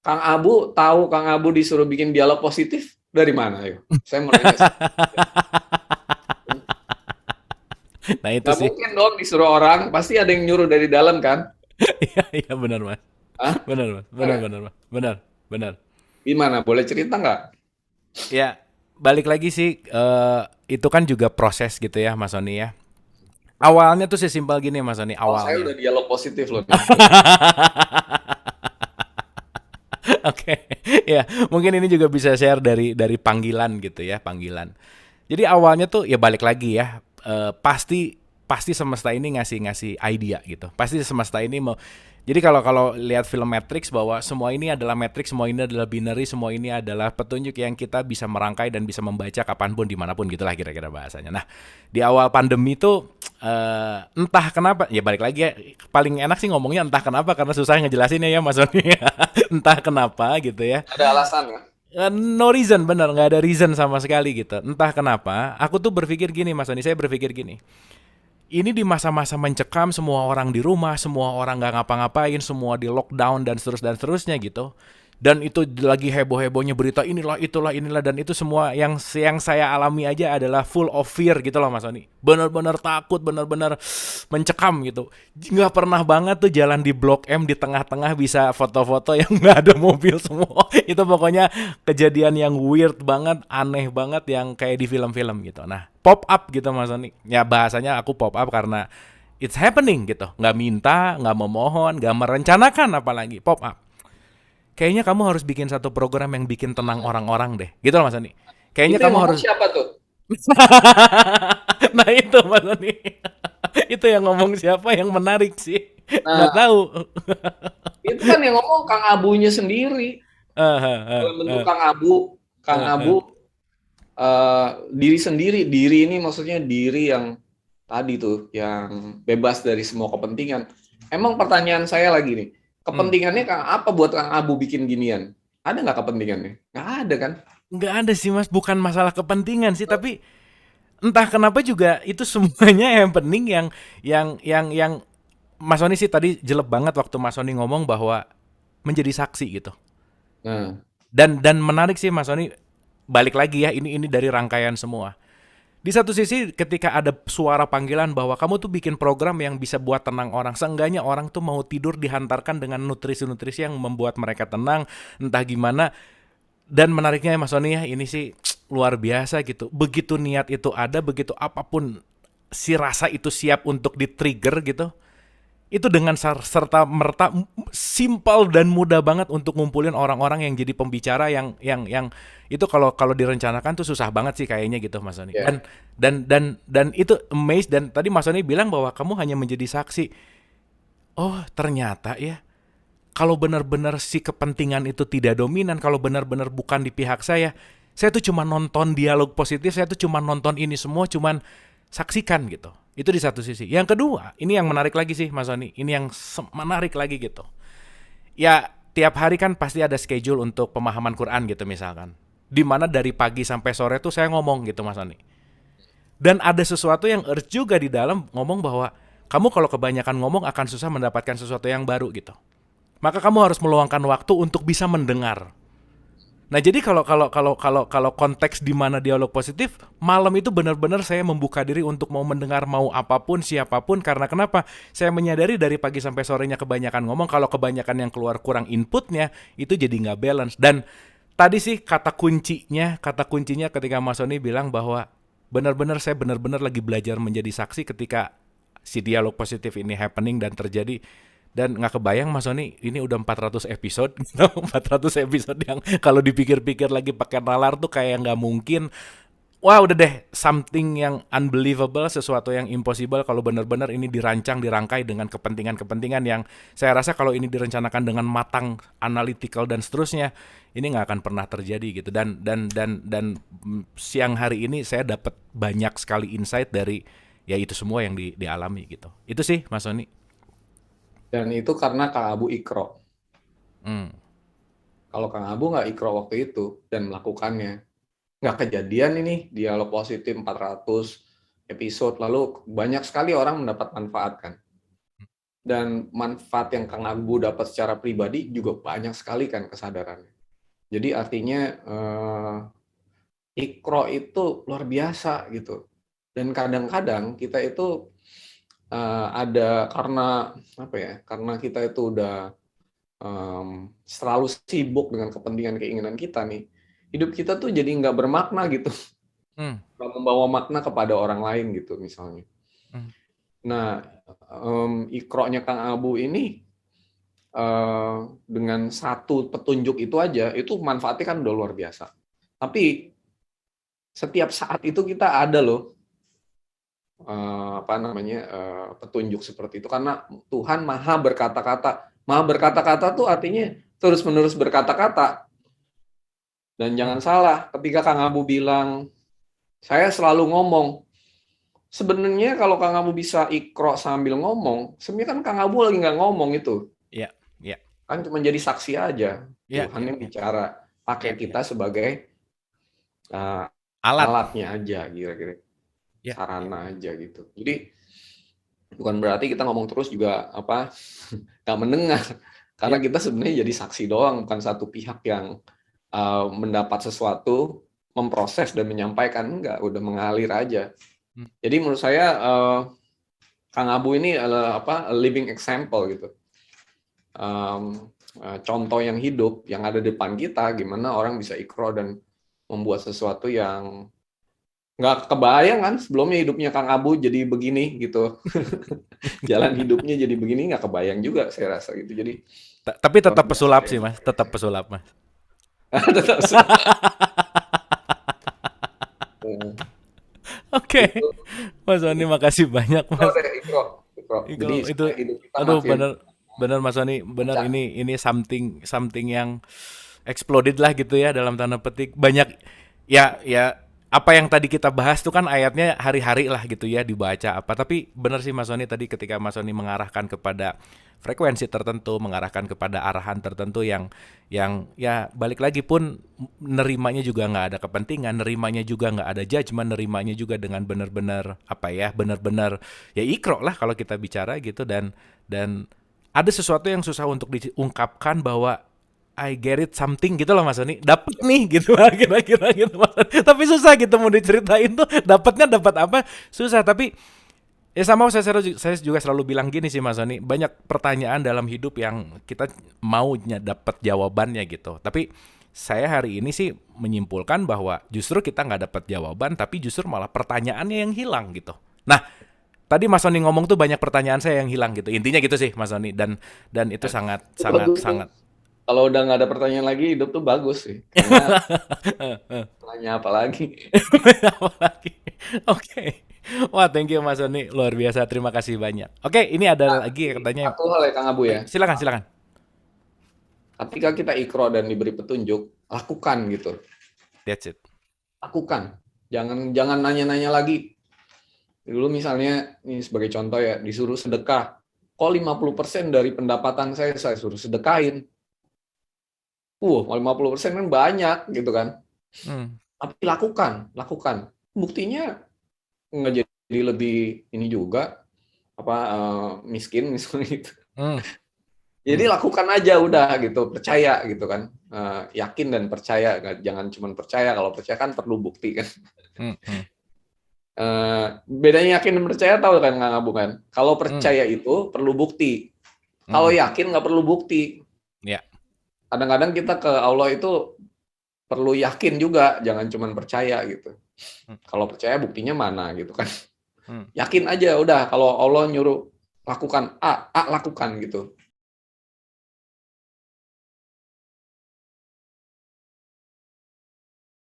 Kang Abu tahu Kang Abu disuruh bikin dialog positif dari mana? Ayo, saya mau nanya. Nah itu Nggak sih. mungkin dong disuruh orang, pasti ada yang nyuruh dari dalam kan? Iya, iya benar mas. Hah? Benar mas. Benar Benar, nggak? benar mas. Benar, benar. Gimana? Boleh cerita nggak? Ya, balik lagi sih, itu kan juga proses gitu ya Mas Sony ya. Awalnya tuh sesimpel gini Mas Sony, Oh, saya awalnya. udah dialog positif loh nih. Oke, ya mungkin ini juga bisa share dari panggilan gitu ya, panggilan. Jadi awalnya tuh ya balik lagi ya, pasti pasti semesta ini ngasih ngasih idea gitu. Pasti semesta ini mau. Jadi kalau kalau lihat film Matrix bahwa semua ini adalah matrix, semua ini adalah binary, semua ini adalah petunjuk yang kita bisa merangkai dan bisa membaca kapanpun dimanapun gitulah kira-kira bahasanya. Nah di awal pandemi tuh entah kenapa ya balik lagi ya, paling enak sih ngomongnya entah kenapa karena susah ngejelasinnya ya Mas Sony. Entah kenapa gitu ya. Ada alasan ya? No reason, bener nggak ada reason sama sekali gitu. Entah kenapa, aku tuh berpikir gini Mas Ani, saya berpikir gini. Ini di masa-masa mencekam, semua orang di rumah, semua orang nggak ngapa-ngapain, semua di lockdown dan seterusnya gitu. Dan itu lagi heboh-hebohnya berita inilah itulah inilah dan itu semua yang saya alami aja adalah full of fear gitu loh Mas Oni. Benar-benar takut, benar-benar mencekam gitu. Nggak pernah banget tuh jalan di Blok M di tengah-tengah bisa foto-foto yang nggak ada mobil semua. Itu pokoknya kejadian yang weird banget, aneh banget yang kayak di film-film gitu. Nah, pop up gitu Mas Oni. Ya bahasanya aku pop up karena it's happening gitu. Nggak minta, nggak memohon, nggak merencanakan apalagi pop up. Kayaknya kamu harus bikin satu program yang bikin tenang orang-orang deh. Gitu loh Mas Ani. Kayaknya Itu yang kamu ngomong harus. siapa tuh? Nah itu Mas Ani. Itu yang ngomong siapa yang menarik sih. Nggak Nah, tahu. itu kan yang ngomong Kang Abunya sendiri. Dalam bentuk Kang Abu diri sendiri. Diri ini maksudnya diri yang tadi tuh, yang bebas dari semua kepentingan. Emang pertanyaan saya lagi nih, Hmm. kepentingannya Kang apa buat Kang Abu bikin ginian? Ada nggak kepentingannya? Nggak ada kan? Nggak ada sih Mas, bukan masalah kepentingan sih, tapi entah kenapa juga itu semuanya yang penting yang Mas Sony sih tadi jelek banget waktu Mas Sony ngomong bahwa menjadi saksi gitu. Nah, Dan menarik sih Mas Sony, balik lagi ya ini dari rangkaian semua. Di satu sisi ketika ada suara panggilan bahwa kamu tuh bikin program yang bisa buat tenang orang, seenggaknya orang tuh mau tidur dihantarkan dengan nutrisi-nutrisi yang membuat mereka tenang, entah gimana. Dan menariknya Mas Sony ya, ini sih luar biasa gitu. Begitu niat itu ada, begitu apapun si rasa itu siap untuk di-trigger gitu, itu dengan serta merta simpel dan mudah banget untuk ngumpulin orang-orang yang jadi pembicara yang itu kalau kalau direncanakan tuh susah banget sih kayaknya gitu Mas Sony. ya. Dan itu amazed dan tadi Mas Sony bilang bahwa kamu hanya menjadi saksi. Oh, ternyata ya kalau benar-benar si kepentingan itu tidak dominan, kalau benar-benar bukan di pihak saya tuh cuma nonton dialog positif, saya tuh cuma nonton ini semua, cuman saksikan gitu. Itu di satu sisi. Yang kedua, ini yang menarik lagi sih Mas Sony, ini yang menarik lagi gitu. Ya, tiap hari kan pasti ada schedule untuk pemahaman Quran gitu misalkan. Dimana dari pagi sampai sore tuh saya ngomong gitu Mas Sony. Dan ada sesuatu yang urge juga di dalam ngomong bahwa kamu kalau kebanyakan ngomong akan susah mendapatkan sesuatu yang baru gitu. Maka kamu harus meluangkan waktu untuk bisa mendengar. Nah, jadi kalau konteks di mana dialog positif, malam itu benar-benar saya membuka diri untuk mau mendengar mau apapun siapapun karena kenapa? Saya menyadari dari pagi sampai sorenya kebanyakan ngomong, kalau kebanyakan yang keluar kurang inputnya, itu jadi nggak balance. Dan tadi sih kata kuncinya ketika Mas Sony bilang bahwa benar-benar saya benar-benar lagi belajar menjadi saksi ketika si dialog positif ini happening dan terjadi. Dan nggak kebayang Mas Sony, ini udah 400 episode, 400 episode yang kalau dipikir-pikir lagi pakai nalar tuh kayak nggak mungkin. Wah udah deh, something yang unbelievable, sesuatu yang impossible kalau benar-benar ini dirancang, dirangkai dengan kepentingan-kepentingan yang saya rasa kalau ini direncanakan dengan matang, analytical dan seterusnya, ini nggak akan pernah terjadi gitu. Dan siang hari ini saya dapat banyak sekali insight dari ya itu semua yang dialami gitu. Itu sih Mas Sony. Dan itu karena Kang Abu ikro. Hmm. Kalau Kang Abu nggak ikro waktu itu dan melakukannya, nggak kejadian ini dialog positif 400 episode. Lalu banyak sekali orang mendapat manfaat kan. dan manfaat yang Kang Abu dapat secara pribadi juga banyak sekali kan kesadarannya. Jadi artinya Iqra itu luar biasa gitu. Dan kadang-kadang kita itu ada karena apa ya? Karena kita itu udah selalu sibuk dengan kepentingan keinginan kita nih. Hidup kita tuh jadi nggak bermakna gitu, Hmm. nggak membawa makna kepada orang lain gitu misalnya. Hmm. Nah, Iqra-nya Kang Abu ini dengan satu petunjuk itu aja, itu manfaatnya kan udah luar biasa. Tapi setiap saat itu kita ada loh petunjuk seperti itu karena Tuhan maha berkata-kata. Maha berkata-kata tuh artinya terus-menerus berkata-kata. Dan jangan Hmm. salah, ketika Kang Abu bilang, saya selalu ngomong. Sebenarnya kalau Kang Abu bisa ikro sambil ngomong, sebenarnya kan Kang Abu lagi nggak ngomong itu. Ya, ya, Kan cuma jadi saksi aja. ya, Tuhan ya, yang ya, bicara. Pakai ya, ya. kita sebagai Alat. alatnya aja, kira-kira. Ya, ya. Sarana aja gitu. Jadi bukan berarti kita ngomong terus juga nggak mendengar. Karena Ya. kita sebenarnya jadi saksi doang, bukan satu pihak yang mendapat sesuatu, memproses dan menyampaikan. Enggak, udah mengalir aja. Hmm. Jadi menurut saya Kang Abu ini adalah a living example gitu. Contoh yang hidup yang ada di depan kita, gimana orang bisa ikro dan membuat sesuatu yang nggak kebayang kan sebelumnya hidupnya Kang Abu jadi begini gitu. Jalan hidupnya jadi begini nggak kebayang juga saya rasa gitu. Jadi Tapi luar tetap biasa pesulap ya. sih, Mas. Tetap pesulap, Mas. Tetap Oke. itu Mas Sony, makasih banyak, ikro Mas. deh ikro. Ikro. Jadi Itu supaya hidup kita aduh, makin bener bener Mas Sony, bener lancar. ini something something yang exploded lah gitu ya dalam tanda petik. Banyak ya, ya, apa yang tadi kita bahas tuh kan ayatnya hari-hari lah gitu ya dibaca apa. Tapi bener sih Mas Sony tadi ketika Mas Sony mengarahkan kepada frekuensi tertentu, mengarahkan kepada arahan tertentu yang ya balik lagi pun nerimanya juga nggak ada kepentingan, nerimanya juga nggak ada judgement, nerimanya juga dengan benar-benar apa ya, benar-benar ya ikro lah kalau kita bicara gitu. Dan ada sesuatu yang susah untuk diungkapkan bahwa I get it something gitu loh Mas Sony. Dapat nih gitu lah kira-kira gitu Mas Sony. Tapi susah gitu mau diceritain tuh dapatnya dapat apa susah. Tapi ya sama saya juga selalu bilang gini sih Mas Sony. Banyak pertanyaan dalam hidup yang kita maunya dapat jawabannya gitu. Tapi saya hari ini sih menyimpulkan bahwa justru kita nggak dapat jawaban, tapi justru malah pertanyaannya yang hilang gitu. Nah, tadi Mas Sony ngomong tuh banyak pertanyaan saya yang hilang gitu. Intinya gitu sih Mas Sony. Dan itu sangat Itu sangat bagus tuh. sangat Kalau udah nggak ada pertanyaan lagi, hidup tuh bagus sih. Karena tanya apa lagi? apa lagi? Oke. Wah, thank you Mas Sony. Luar biasa. Terima kasih banyak. Oke, ini ada Nah, lagi katanya. satu hal ya Kang Abu ya. Silakan, silakan. Ketika kita ikro dan diberi petunjuk, lakukan gitu. That's it. Lakukan. Jangan jangan nanya-nanya lagi. Dulu misalnya, ini sebagai contoh ya, disuruh sedekah. Kok 50% dari pendapatan saya suruh sedekahin? 50% kan banyak gitu kan. Hmm. Tapi lakukan, lakukan. Buktinya nggak jadi lebih ini juga miskin misalnya gitu. Hmm. Jadi Hmm. lakukan aja udah gitu, percaya gitu kan. Yakin dan percaya, jangan cuma percaya. Kalau percaya kan perlu bukti kan. Hmm. Hmm. Bedanya yakin dan percaya tahu kan nggak Abu kan? Kalau Hmm. percaya itu perlu bukti. Kalau Hmm. yakin nggak perlu bukti. Ya. Kadang-kadang kita ke Allah itu perlu yakin juga, jangan cuma percaya gitu. Hmm. Kalau percaya buktinya mana gitu kan. Hmm. Yakin aja udah kalau Allah nyuruh lakukan A lakukan gitu.